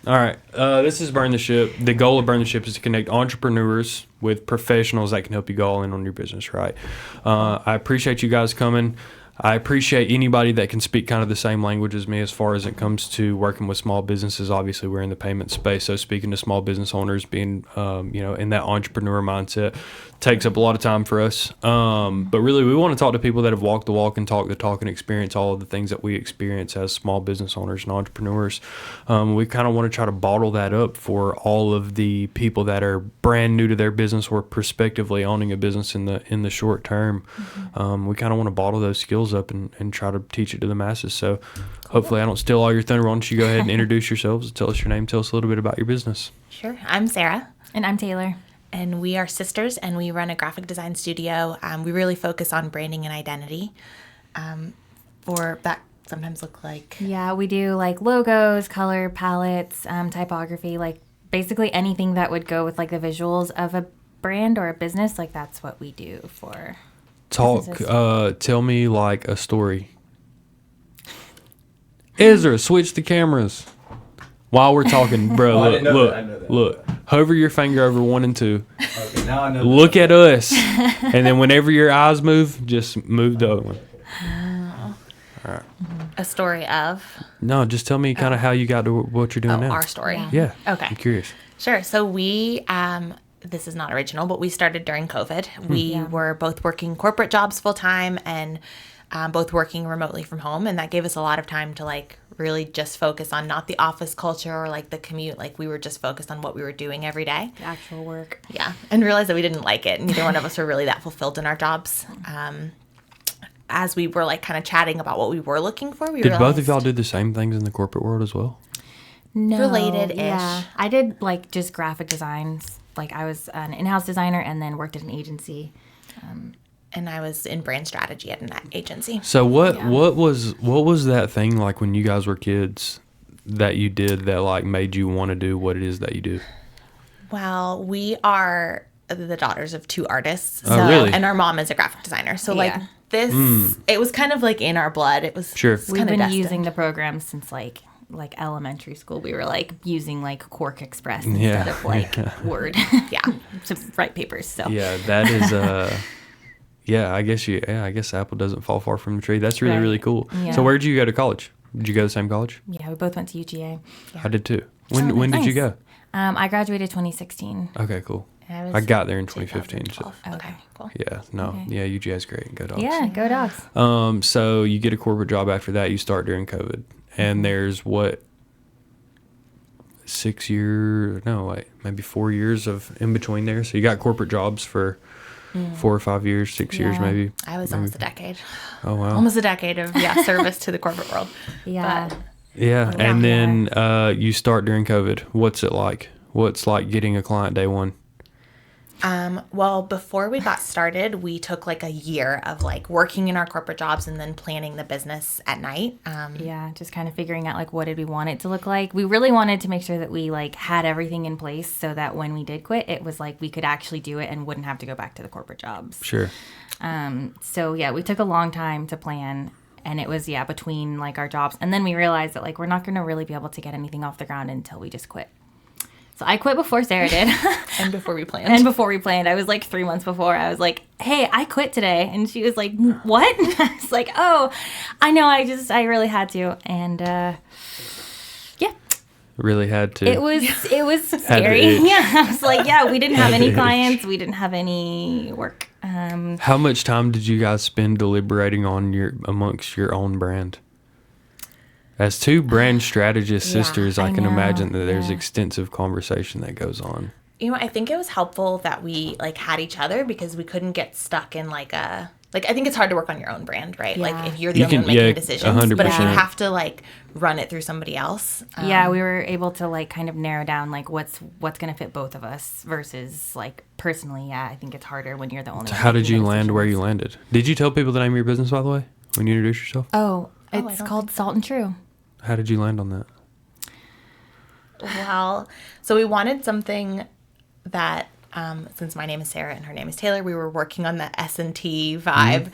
All right. This is Burn the Ship. The goal of Burn the Ship is to connect entrepreneurs with professionals that can help you go all in on your business, right? I appreciate you guys coming. I appreciate anybody that can speak kind of the same language as me as far as it comes to working with small businesses. Obviously, we're in the payment space, so speaking to small business owners, being in that entrepreneur mindset takes up a lot of time for us. But really, we want to talk to people that have walked the walk and talked the talk and experience all of the things that we experience as small business owners and entrepreneurs. We kind of want to try to bottle that up for all of the people that are brand new to their business or prospectively owning a business in the short term. We kind of want to bottle those skills up and try to teach it to the masses. So hopefully I don't steal all your thunder. Why don't you go ahead and introduce yourselves, tell us your name, tell us a little bit about your business. Sure. I'm Sarah. And I'm Taylor. And we are sisters, and we run a graphic design studio. We really focus on branding and identity. For that sometimes look like... Yeah, we do like logos, color palettes, typography, like basically anything that would go with like the visuals of a brand or a business. Like that's what we do for businesses. Tell me like a story. Ezra, switch the cameras. While we're talking, bro, look. Hover your finger over 1 and 2. Okay, now I know. Look at us. And then whenever your eyes move, just move the other one. All right. A story of... No, just tell me kind of how you got to what you're doing now. Our story. Yeah. Okay. I'm curious. Sure. So we... this is not original, but we started during COVID. We were both working corporate jobs full time and both working remotely from home. And that gave us a lot of time to like really just focus on not the office culture or like the commute. Like we were just focused on what we were doing every day. The actual work. Yeah. And realized that we didn't like it. Neither one of us were really that fulfilled in our jobs. As we were like kind of chatting about what we were looking for, we Did realized... both of y'all do the same things in the corporate world as well? No. Related-ish. Yeah. I did like just graphic designs. Like I was an in-house designer and then worked at an agency. And I was in brand strategy at an agency. So what was that thing like when you guys were kids that you did that like made you want to do what it is that you do? Well, we are the daughters of 2 artists. So, Oh, really? And our mom is a graphic designer. So like this, it was kind of like in our blood. It was Sure. We've been destined. using the program since like elementary school. We were like using like Quark Express instead of like Word. Yeah. To write papers. So Yeah, that is I guess Apple doesn't fall far from the tree. That's really, Right. really cool. Yeah. So where did you go to college? Did you go to the same college? Yeah, we both went to UGA. I did too. When did you go? I graduated 2016. Okay, cool. And I got there in 2015. So 2012. Okay, cool. yeah, no, Okay. yeah, UGA's great. Go Dogs. Yeah, go Dogs. So you get a corporate job after that. You start during COVID, and there's what maybe 4 years of in between there. So you got corporate jobs for 4 or 5 years, 6 years Yeah. maybe. I was almost a decade. Oh wow. Almost a decade of service to the corporate world. Yeah. Yeah, and then you start during COVID. What's it like? What's like getting a client day one? Well, before we got started, we took like a year of like working in our corporate jobs and then planning the business at night. Yeah, just kind of figuring out like what did we want it to look like. We really wanted to make sure that we like had everything in place so that when we did quit, it was like we could actually do it and wouldn't have to go back to the corporate jobs. Sure. So yeah, we took a long time to plan. And it was, between like our jobs. And then we realized that like we're not going to really be able to get anything off the ground until we just quit. So I quit before Sarah did. And before we planned. I was like 3 months before. I was like, hey, I quit today. And she was like, what? I was like, oh, I know. I really had to. And yeah. Really had to. It was scary. Yeah. I was like, we didn't have any clients. We didn't have any work. How much time did you guys spend deliberating on amongst your own brand? As 2 brand strategist sisters, I can imagine that there's extensive conversation that goes on. You know, I think it was helpful that we like had each other because we couldn't get stuck in like a I think it's hard to work on your own brand, right? Yeah. Like if you're the only one making decisions, 100%. but if you have to like run it through somebody else. We were able to like kind of narrow down like what's going to fit both of us versus like personally. Yeah, I think it's harder when you're the only one. How did making you the land where decisions. you landed? Did you tell people the name of your business, by the way, when you introduced yourself? Oh, I it's don't called Salt and True. How did you land on that? Well, so we wanted something that, since my name is Sarah and her name is Taylor, we were working on the S&T vibe.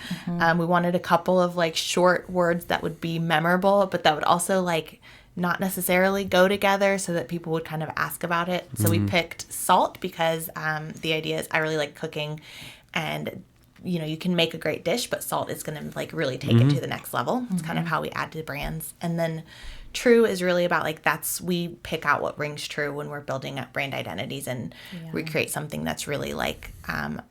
We wanted a couple of like short words that would be memorable, but that would also like not necessarily go together, so that people would kind of ask about it. So we picked salt because the idea is I really like cooking, and you can make a great dish, but salt is going to like really take it to the next level. It's kind of how we add to the brands. And then true is really about like we pick out what rings true when we're building up brand identities, and we create something that's really like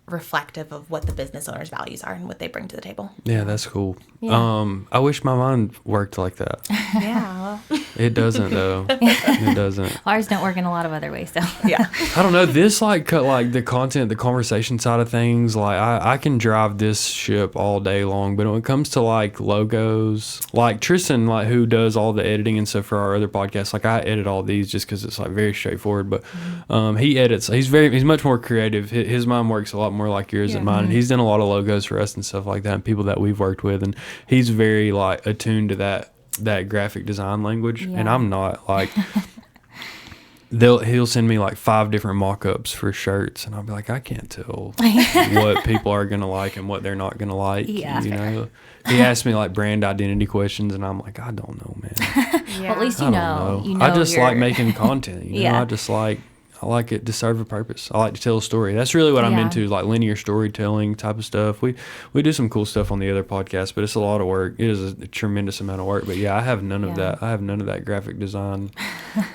reflective of what the business owner's values are and what they bring to the table. Yeah, that's cool. I wish my mind worked like that. Yeah. It doesn't though. It doesn't. Ours don't work in a lot of other ways, so. Yeah. I don't know. This like the content, the conversation side of things, like I can drive this ship all day long. But when it comes to like logos, like Tristan, like who does all the editing and stuff for our other podcasts, like I edit all these just because it's like very straightforward. But he edits. He's much more creative. His mind works a lot more like yours than mine. And he's done a lot of logos for us and stuff like that, and people that we've worked with. And he's very like attuned to that graphic design language, and I'm not. Like he'll send me like 5 different mock-ups for shirts, and I'll be like, I can't tell what people are gonna like and what they're not gonna like. He asked me like brand identity questions, and I'm like, I don't know, man. Well, at least I don't know. I just like making content. I like it to serve a purpose. I like to tell a story. That's really what I'm into, like linear storytelling type of stuff. We do some cool stuff on the other podcast, but it's a lot of work. It is a tremendous amount of work. But I have none of that. I have none of that graphic design.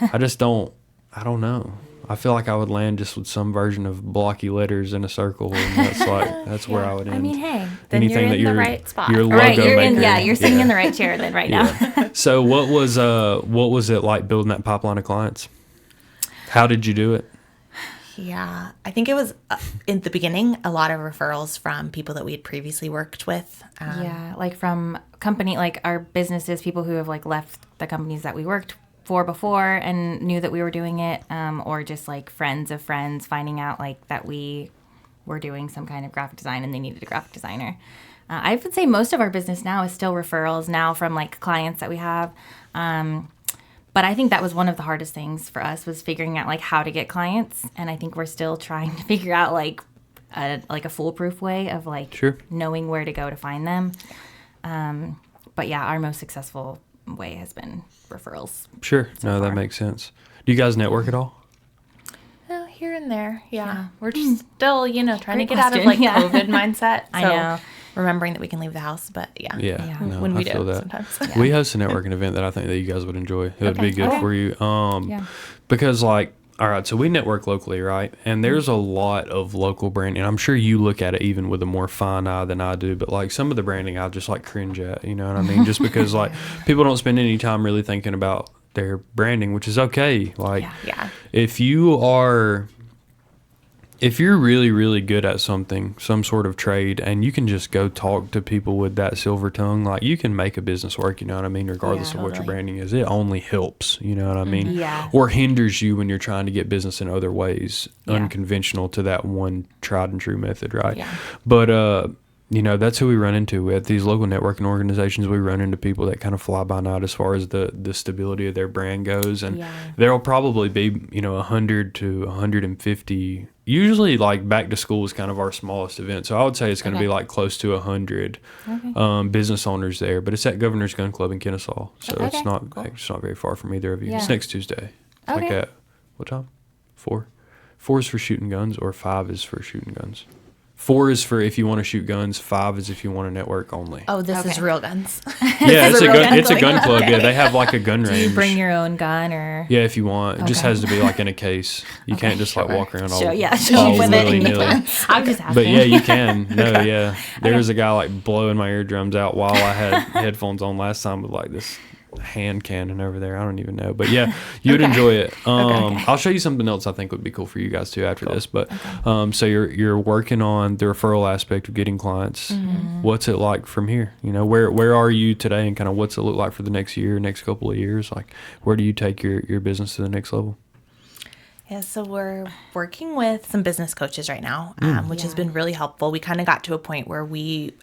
I don't know. I feel like I would land just with some version of blocky letters in a circle, and that's where I would end. I mean, hey, then you're in the right spot. Your logo right, maker. You're sitting in the right chair then right now. So what was it like building that pipeline of clients? How did you do it? Yeah, I think it was in the beginning a lot of referrals from people that we had previously worked with. Like from company, like our businesses, people who have like left the companies that we worked for before and knew that we were doing it, or just like friends of friends finding out like that we were doing some kind of graphic design and they needed a graphic designer. I would say most of our business now is still referrals now from like clients that we have. But I think that was one of the hardest things for us, was figuring out like how to get clients. And I think we're still trying to figure out like a foolproof way of like knowing where to go to find them. But yeah, our most successful way has been referrals. Sure. No, that makes sense. Do you guys network at all? Here and there. Yeah. We're just still, trying to get out of question. like COVID mindset. I know. Remembering that we can leave the house, but no, when we I feel do that. sometimes. We host a networking event that I think that you guys would enjoy. It would be good for you. Because like, all right, so we network locally, right? And there's a lot of local branding. I'm sure you look at it even with a more fine eye than I do, but like some of the branding I just like cringe at, you know what I mean? Just because like people don't spend any time really thinking about their branding, which is okay. Like if you're really, really good at something, some sort of trade, and you can just go talk to people with that silver tongue, like you can make a business work, you know what I mean, regardless of what your branding is. It only helps, you know what I mean? Yeah. Or hinders you when you're trying to get business in other ways, unconventional to that one tried and true method, right? Yeah. But, that's who we run into. At these local networking organizations, we run into people that kind of fly by night as far as the stability of their brand goes. And there'll probably be, 100 to 150. Usually, like, back to school is kind of our smallest event. So I would say it's going to be, like, close to 100 business owners there. But it's at Governor's Gun Club in Kennesaw. So it's not very far from either of you. It's next Tuesday. Like at, what time? 4? 4 is for shooting guns, or 5 is for shooting guns. 4 is for if you want to shoot guns. 5 is if you want to network only. Oh, this is real guns. Yeah, it's a gun club. Yeah, they have like a gun range. Do you bring your own gun or? Yeah, if you want. It just has to be like in a case. You can't just like walk around all show all with willy-nilly. I'm just asking. But yeah, you can. No, yeah. There was a guy like blowing my eardrums out while I had headphones on last time with like this hand cannon over there. I don't even know, but yeah, you would enjoy it. I'll show you something else I think would be cool for you guys too after this. But so you're working on the referral aspect of getting clients. What's it like from here? Where are you today, and kind of what's it look like for the next year, next couple of years? Like, where do you take your business to the next level? Yeah, so we're working with some business coaches right now, which has been really helpful. We kind of got to a point where we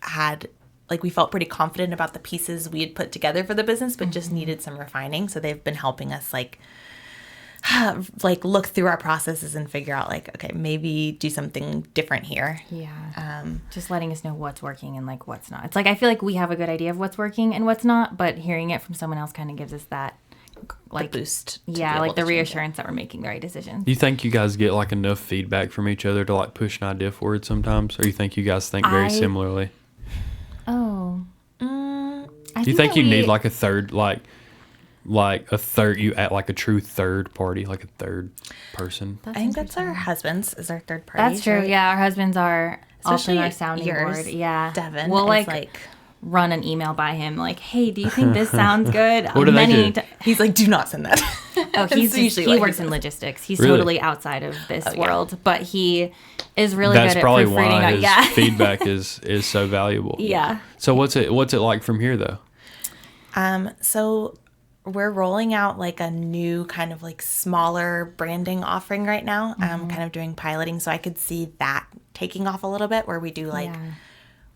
felt pretty confident about the pieces we had put together for the business, but just needed some refining. So they've been helping us like look through our processes and figure out like, okay, maybe do something different here. Yeah. Just letting us know what's working and like what's not. It's like, I feel like we have a good idea of what's working and what's not, but hearing it from someone else kind of gives us that like boost. like the reassurance that we're making the right decisions. You think you guys get like enough feedback from each other to like push an idea forward sometimes, or you think you guys think very similarly? Do you think you need like a third, like a third, you act like a true third party, like a third person? I think that's our husbands is our third party. That's true. Right? Yeah, our husbands are Especially often our sounding board. Yeah, Devin. We'll like run an email by him like, hey, do you think this sounds good? What do they do? He's like, do not send that. Oh, he works in logistics. He's Really? totally outside of this world, but he is really That's good at probably proofreading. why his feedback is so valuable. Yeah. So what's it like from here though? So we're rolling out like a new kind of like smaller branding offering right now. Kind of doing piloting, so I could see that taking off a little bit, where we do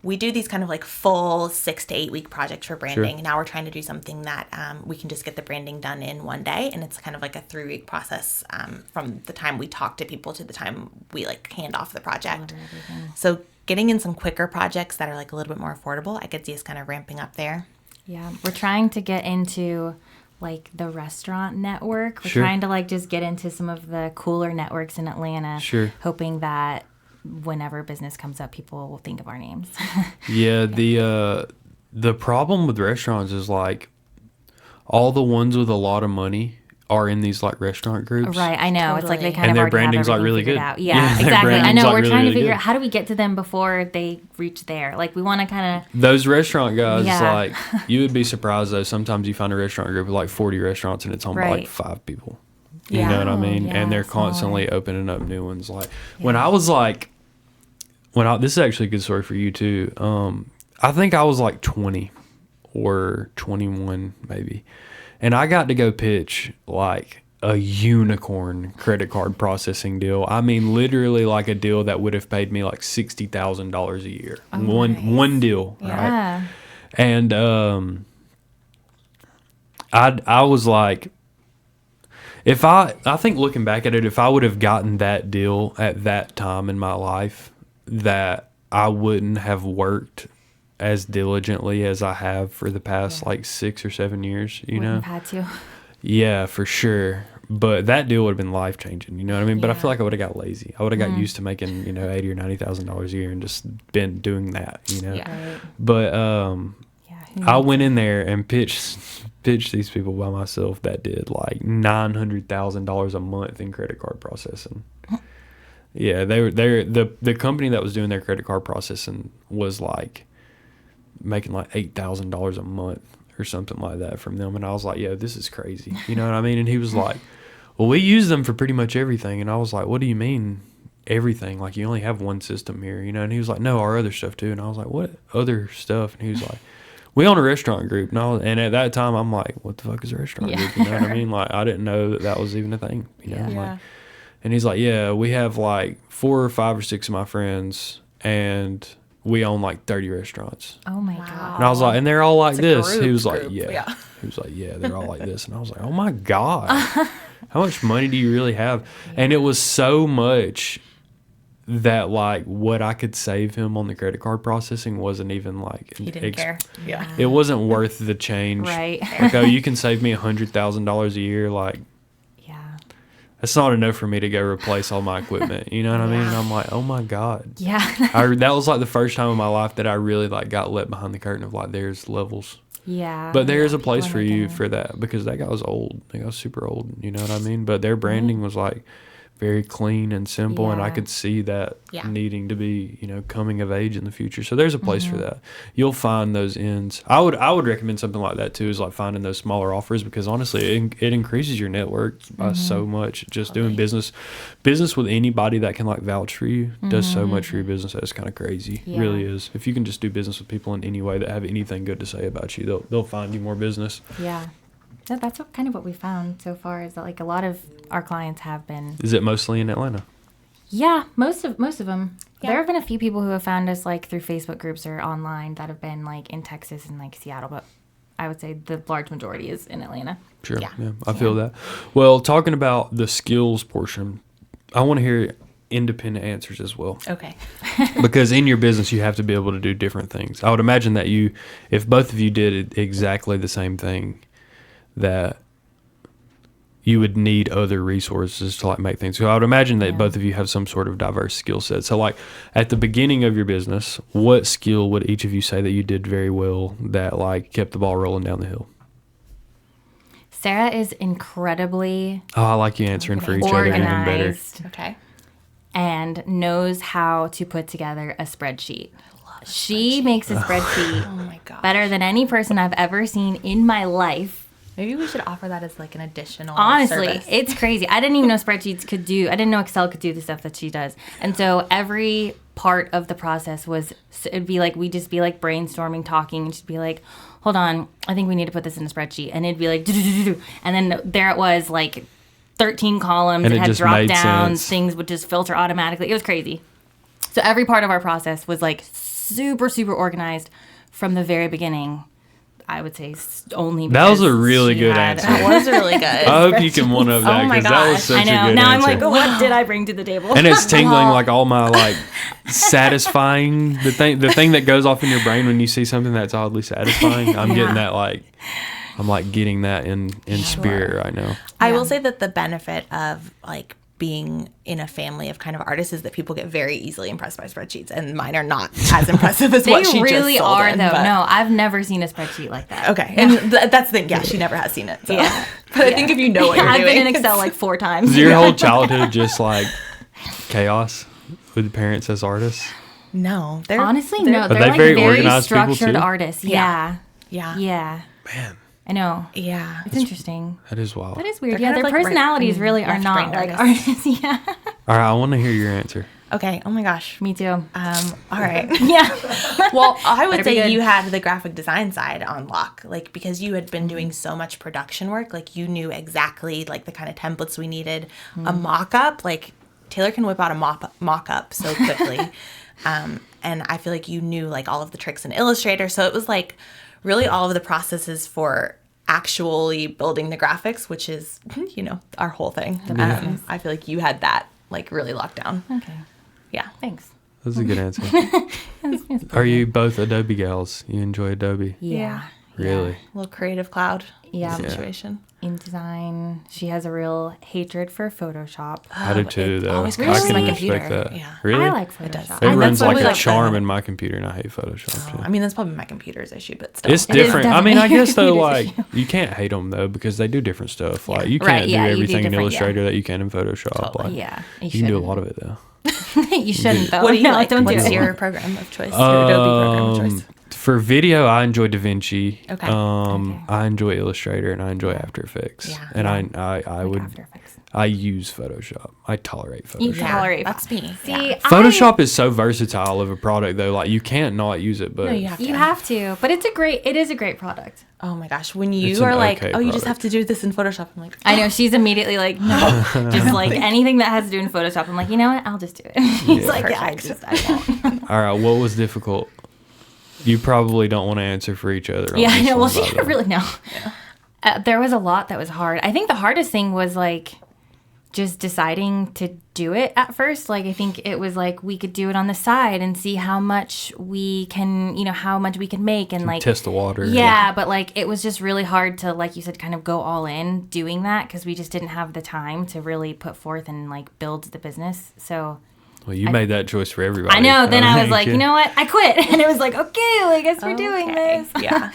we do these kind of like full 6 to 8 week projects for branding. Sure. Now we're trying to do something that we can just get the branding done in one day, and it's kind of like a 3-week process from the time we talk to people to the time we like hand off the project. So getting in some quicker projects that are like a little bit more affordable, I could see us kind of ramping up there. Yeah, we're trying to get into like the restaurant network. We're Sure. trying to like just get into some of the cooler networks in Atlanta. Sure. Hoping that whenever business comes up, people will think of our names. Yeah, the problem with restaurants is like all the ones with a lot of money are in these like restaurant groups. Right, I know. It's like they kind And of their already have branding's, like, everything really figured good. out. Yeah, Yeah, their exactly. I branding's, know. like, We're really, trying to really figure good. out how do we get to them before they reach there. Like we want to kind of. Those restaurant guys, Yeah. like, you would be surprised though. Sometimes you find a restaurant group with like 40 restaurants and it's owned by like Right. 5 people. You Yeah. know what I mean? Yeah, And they're smaller. constantly opening up new ones. Like when I was like, this is actually a good story for you too. I think I was like 20 or 21 maybe, and I got to go pitch like a unicorn credit card processing deal. I mean, literally like a deal that would have paid me like $60,000 a year. One deal, right? Yeah. And I was like, I think looking back at it, if I would have gotten that deal at that time in my life, that I wouldn't have worked as diligently as I have for the past like 6 or 7 years, you know? Wouldn't have had to. Yeah, for sure. But that deal would have been life changing, you know what I mean? But I Yeah. feel like I would have got lazy. I would have got used to making, $80,000 or $90,000 a year and just been doing that, you know? Yeah. Right. But Yeah. I went in there and pitched these people by myself that did like $900,000 a month in credit card processing. Yeah, the company that was doing their credit card processing was like making like $8,000 a month or something like that from them, and I was like, yeah, this is crazy, you know what I mean? And he was like, well, we use them for pretty much everything, and I was like, what do you mean everything? Like, you only have one system here, you know? And he was like, no, our other stuff too. And I was like, what other stuff? And he was like, we own a restaurant group. And at that time, I'm like, what the fuck is a restaurant group? You know what I mean? Like, I didn't know that was even a thing, you know? Yeah. Like, and he's like, yeah, we have like 4 or 5 or 6 of my friends, and we own like 30 restaurants. Oh my Wow. God. And I was like, and they're all like It's a this. group He was like, group. yeah. Yeah. He was like, yeah, they're all like this. And I was like, oh my God, how much money do you really have? And it was so much that like what I could save him on the credit card processing wasn't even like He didn't care. Yeah. It wasn't worth the change. Right. Like, oh, you can save me $100,000 a year. Like, Yeah. that's not enough for me to go replace all my equipment. You know what I mean? And I'm like, oh my God. Yeah. That was like the first time in my life that I really like got let behind the curtain of like, there's levels. Yeah. But there's a people place are for you making- for that, because that guy was old. That guy was super old. You know what I mean? But their branding was like very clean and simple, and I Yeah. could see that Yeah. needing to be, coming of age in the future. So there's a place for that. You'll find those ends. I would recommend something like that too, is like finding those smaller offers, because honestly, it increases your network by so much. Just doing business with anybody that can like vouch for you does so much for your business. That's kind of crazy. Yeah. Really is. If you can just do business with people in any way that have anything good to say about you, they'll find you more business. Yeah. That's kind of what we found so far, is that like a lot of our clients have been. Is it mostly in Atlanta? Yeah, most of them. Yeah. There have been a few people who have found us like through Facebook groups or online that have been like in Texas and like Seattle, but I would say the large majority is in Atlanta. Sure. Yeah. Yeah, I feel that. Well, talking about the skills portion, I want to hear independent answers as well. Okay. Because in your business, you have to be able to do different things. I would imagine that if both of you did exactly the same thing, that you would need other resources to like make things. So I would imagine that both of you have some sort of diverse skill set. So like at the beginning of your business, what skill would each of you say that you did very well that like kept the ball rolling down the hill? Sarah is incredibly Oh, I like you answering for each other even better. organized Okay. and knows how to put together a spreadsheet. She makes a spreadsheet Oh my god. better than any person I've ever seen in my life. Maybe we should offer that as like an additional Honestly, service. it's crazy. I didn't even know spreadsheets could do. I didn't know Excel could do the stuff that she does. And so every part of the process was, it'd be like, we'd just be like brainstorming, talking, and she'd be like, hold on, I think we need to put this in a spreadsheet. And it'd be like, do-do-do-do-do. And then there it was, like 13 columns. And It it had just drop made downs. sense. Things would just filter automatically. It was crazy. So every part of our process was like super, super organized from the very beginning. I would say only That was a because really she good had- answer. That was really good. I hope you can one up that Oh my because that was gosh. such I know. a good Now answer. I'm like, what did I bring to the table? And it's tingling like all my like satisfying the thing that goes off in your brain when you see something that's oddly satisfying. I'm getting that like I'm like getting that in spirit right now. I will say that the benefit of like being in a family of kind of artists is that people get very easily impressed by spreadsheets, and mine are not as impressive as They what she really just sold are, in, though. but- No, I've never seen a spreadsheet like that. Okay, and that's the thing. Yeah, she never has seen it. So. Yeah. But I think if you know what you're I've doing, been in Excel like 4 times. Is your whole childhood just like chaos with parents as artists? no, they're Honestly, they're- no. they They're like very very organized people, structured too? artists. Yeah. Yeah. Yeah, Yeah. Man, I know. yeah. It's interesting. that is wild. That is weird. They're Yeah, kind of their like right- personalities really are not left-brained like artists. artists. Yeah. All right, I want to hear your answer. Okay. Oh my gosh. Me too. All right. Yeah. Well, I would Better be say good. you had the graphic design side on lock, like because you had been doing so much production work, like you knew exactly like the kind of templates we needed. A mock-up, like Taylor can whip out a mock-up so quickly. And I feel like you knew like all of the tricks in Illustrator. So it was like really all of the processes for actually building the graphics, which is, you know, our whole thing. I feel like you had that like really locked down. Okay. Yeah. Thanks. That's a good answer. Are you both Adobe gals? You enjoy Adobe? Yeah. Really? Little creative cloud Yeah. situation. InDesign. She has a real hatred for Photoshop. I do too, it though. always I crashes can my respect computer. that. Yeah. Really? I like It does. Photoshop. It I- runs that's like probably a like charm the- in my computer, and I hate Photoshop. Too. I mean, that's probably my computer's issue, but still. It's It is different. I mean, I definitely guess though, your like computer's you can't hate them though because they do different stuff. Like you Right, can't yeah, do you do everything in different, Illustrator that you can in Photoshop. Totally. Like, Yeah. you can do a lot of it though. You shouldn't, though. What do you no, like? don't do What's it. your program of choice? Your Adobe program of choice? For video, I enjoy DaVinci. Okay. Okay. I enjoy Illustrator and I enjoy After Effects. Yeah. And I would After Effects. I use Photoshop. I tolerate Photoshop. You tolerate that's me. See, Yeah. Photoshop is so versatile of a product though. Like you can't not use it, but No, you have to. You have to, but it is a great product. Oh my gosh, when It's you an are like, okay oh, you just product. have to do this in Photoshop. I'm like, I know she's immediately like, no, just like anything that has to do in Photoshop. I'm like, you know what? I'll just do it. He's like, yeah, I won't. all right, what was difficult? You probably don't want to answer for each other. on Yeah, I this know. one, Well, she by the way. really know. There was a lot that was hard. I think the hardest thing was like just deciding to do it at first. Like I think it was like we could do it on the side and see how much we can, how much we can make and like test the water. Yeah, but like it was just really hard to, like you said, kind of go all in doing that because we just didn't have the time to really put forth and like build the business. So Well, you made that choice for everybody. I know. Then I was think like, you know what? I quit, and it was like, okay, well, I guess we're doing okay. this. Yeah.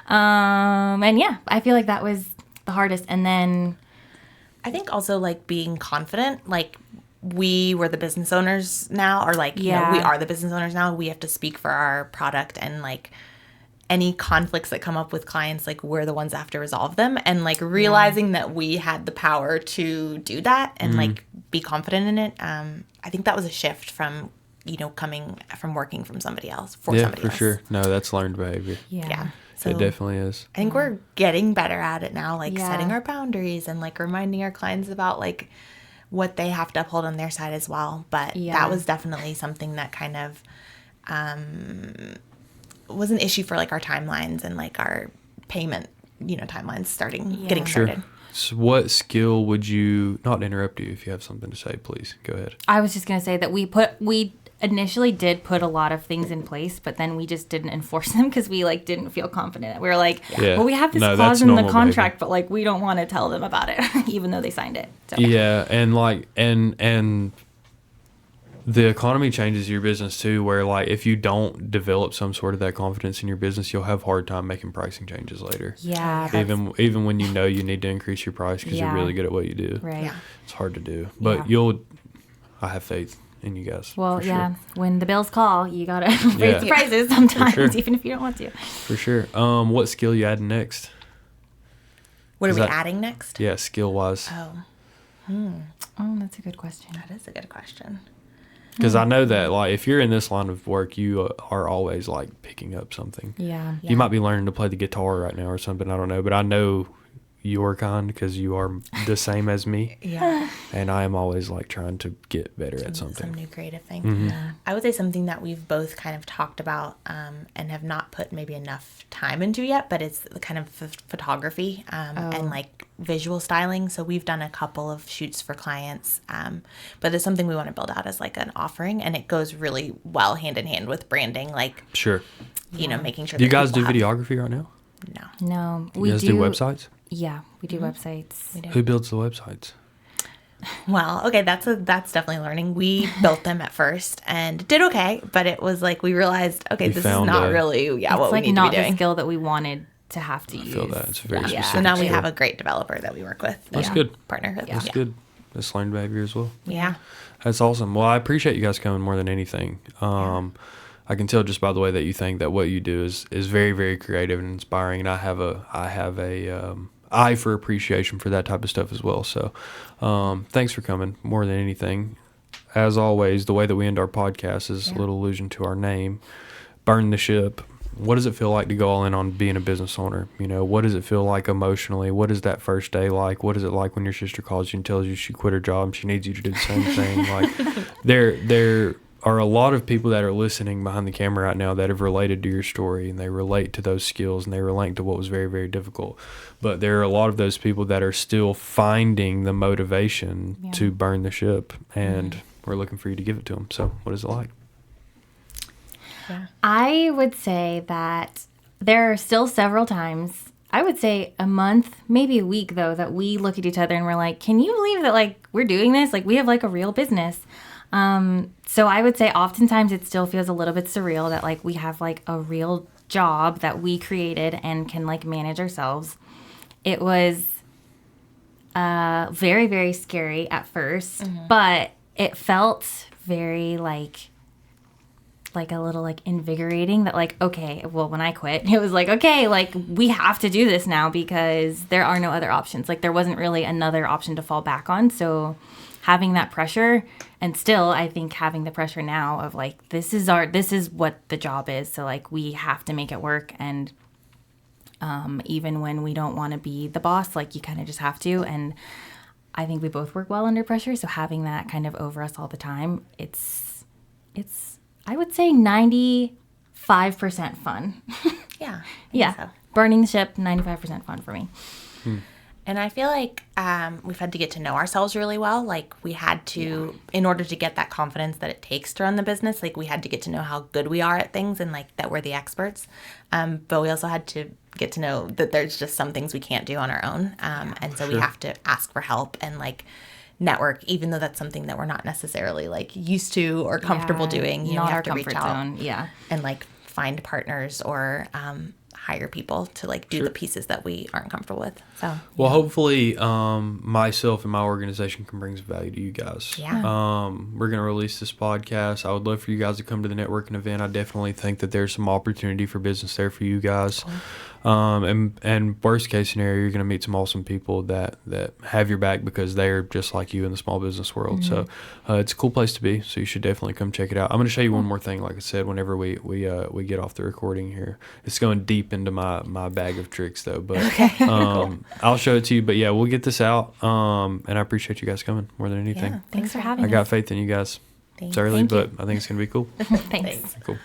And yeah, I feel like that was the hardest. And then I think also like being confident, like we were the business owners now, or like, you know, Yeah. we are the business owners now. We have to speak for our product, and like any conflicts that come up with clients, like we're the ones that have to resolve them, and like realizing that we had the power to do that and like be confident in it. I think that was a shift from, coming from working from somebody else for Yeah, somebody for else. sure. No, that's learned behavior. Yeah. So It definitely is. I think we're getting better at it now, like Yeah. setting our boundaries and like reminding our clients about like what they have to uphold on their side as well. But Yeah. that was definitely something that kind of was an issue for like our timelines and like our payment, timelines getting Sure. started. So what skill would you, not interrupt you if you have something to say, please go ahead. I was just gonna say that we initially did put a lot of things in place, but then we just didn't enforce them because we like didn't feel confident. We were like, well, we have this clause in the contract, but like we don't want to tell them about it, even though they signed it. So. Yeah, and like and the economy changes your business too, where like if you don't develop some sort of that confidence in your business, you'll have a hard time making pricing changes later. Yeah. Even when you know you need to increase your price because you're really good at what you do. Right. Yeah. It's hard to do, but I have faith in you guys. Well, yeah. When the bills call, you gotta raise the prices sometimes, even if you don't want to. For sure. What skill you adding next? What are we adding next? Yeah, skill wise. Oh, that's a good question. That is a good question. Because I know that, like, if you're in this line of work, you are always, like, picking up something. Yeah. You might be learning to play the guitar right now or something. I don't know. But I know your kind because you are the same as me. Yeah. And I am always, like, trying to get better at something. Some new creative thing. Mm-hmm. Yeah. I would say something that we've both kind of talked about and have not put maybe enough time into yet, but it's the kind of photography and, like, visual styling. So we've done a couple of shoots for clients, but it's something we want to build out as, like, an offering, and it goes really well hand in hand with branding, like, sure, you know, making sure do you that guys do people videography right now? No. Do you guys do websites? Yeah, we do websites. We do. Who builds the websites? Well, okay, that's definitely learning. We built them at first and did okay, but it was like we realized, okay, this is not really what we need to be doing. It's like not the skill that we wanted to have to use. I feel that. It's very specific. So now we have a great developer that we work with. That's good. Partner with. That's good. That's learned behavior as well. Yeah. That's awesome. Well, I appreciate you guys coming more than anything. I can tell just by the way that you think that what you do is very, very creative and inspiring. And I have a eye for appreciation for that type of stuff as well. So thanks for coming more than anything. As always, the way that we end our podcast is a little allusion to our name, Burn the Ship. What does it feel like to go all in on being a business owner? You know, what does it feel like emotionally? What is that first day like? What is it like when your sister calls you and tells you she quit her job and she needs you to do the same thing? Like, there are a lot of people that are listening behind the camera right now that have related to your story, and they relate to those skills, and they relate to what was very, very difficult. But there are a lot of those people that are still finding the motivation to burn the ship, and we're looking for you to give it to them. So what is it like? Yeah. I would say that there are still several times, I would say a month, maybe a week though, that we look at each other and we're like, can you believe that like we're doing this? Like we have like a real business. So I would say oftentimes it still feels a little bit surreal that like we have like a real job that we created and can like manage ourselves. It was very, very scary at first, but it felt very like a little like invigorating that like, okay, well, when I quit, it was like, okay, like we have to do this now because there are no other options. Like there wasn't really another option to fall back on. So having that pressure, and still I think having the pressure now of like, this is what the job is. So like we have to make it work. And even when we don't want to be the boss, like you kind of just have to. And I think we both work well under pressure. So having that kind of over us all the time, it's I would say 95% fun. Yeah. Yeah. So. Burning the ship, 95% fun for me. And I feel like we've had to get to know ourselves really well. Like we had to, in order to get that confidence that it takes to run the business, like we had to get to know how good we are at things and like that we're the experts. But we also had to get to know that there's just some things we can't do on our own. And so we have to ask for help and like network, even though that's something that we're not necessarily like used to or comfortable doing. You know, we have to reach out and like find partners or hire people to like do the pieces that we aren't comfortable with. So well, hopefully myself and my organization can bring some value to you guys. We're going to release this podcast. I would love for you guys to come to the networking event. I definitely think that there's some opportunity for business there for you guys. And worst case scenario, you're going to meet some awesome people that have your back because they're just like you in the small business world. So it's a cool place to be. So you should definitely come check it out. I'm going to show you one more thing. Like I said, whenever we get off the recording here, it's going deep into my bag of tricks though. But cool. I'll show it to you. But yeah, we'll get this out. And I appreciate you guys coming more than anything. Yeah, thanks for having us. I got faith in you guys. It's early, but I think it's going to be cool. Thanks. Cool.